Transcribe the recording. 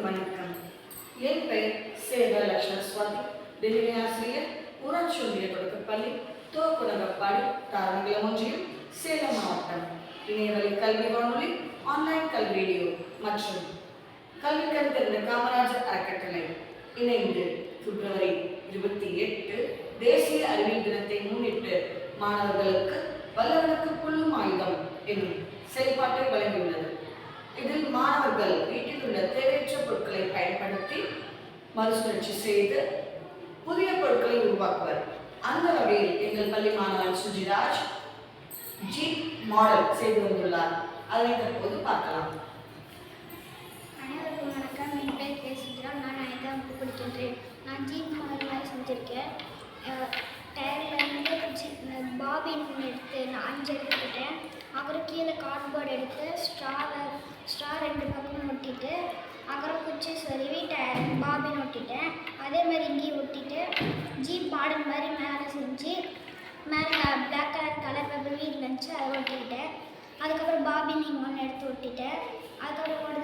வணக்கம். என் பெயர் சேகர் லட்சுமண சுவாதி. டெலிவரி ஆசிரியர், ஊராட்சி ஒன்றிய தொடக்கப்பள்ளி, தோக்குடங்கப்பாடி, தாரமங்கலம் ஒன்றியம், சேலம் மாவட்டம். இணையவழி கல்வி வானொலி, ஆன்லைன் கல்வி ரேடியோ மற்றும் கல்விக்கண் திறந்த காமராஜர் அறக்கட்டளை இணைந்து பிப்ரவரி 28 தேசிய அறிவியல் தினத்தை முன்னிட்டு மாணவர்களுக்கு வல்லவனுக்கு புல்லும் ஆயுதம் என்னும் செயல்பாட்டை வழங்கியுள்ளது. இதில் மாணவர்கள் வீட்டில் உள்ள தேவையற்ற பொருட்களை பயன்படுத்தி மறுசுழற்சி செய்து புதிய பொருட்களை உருவாக்குவர். அந்த வகையில் எங்கள் பள்ளி மாணவர் சுஜிராஜ் ஜீப் மாடல் செய்து வந்துள்ளார். அதனை தற்போது பார்க்கலாம். அனைவருக்கும் வணக்கம். என் பெயர் பேசுகிறேன். நான் 5ஆம் வகுப்பு படிக்கின்றேன். நான் ஜீப் மாடல் செஞ்சுருக்கேன். டயர்லேருந்து பாபின் எடுத்து 5 எடுத்துக்கிட்டேன். அப்புறம் கீழே கார்ட்போர்டு எடுத்து ஸ்ட்ரா 2 பக்கம் ஒட்டிட்டு அப்புறம் குச்சி சொருவி பாபின் ஒட்டிட்டேன். அதேமாதிரி இங்கேயும் ஒட்டிட்டு ஜீப் மாடல் மாதிரி மேலே செஞ்சு மேலே பிளாக் கலர் பேப்பர் வீட்டில் இருந்துச்சு அதை ஒட்டிக்கிட்டேன். அதுக்கப்புறம் பாபின் இங்கே ஒன்று எடுத்து ஒட்டிட்டேன். அதுக்கப்புறம்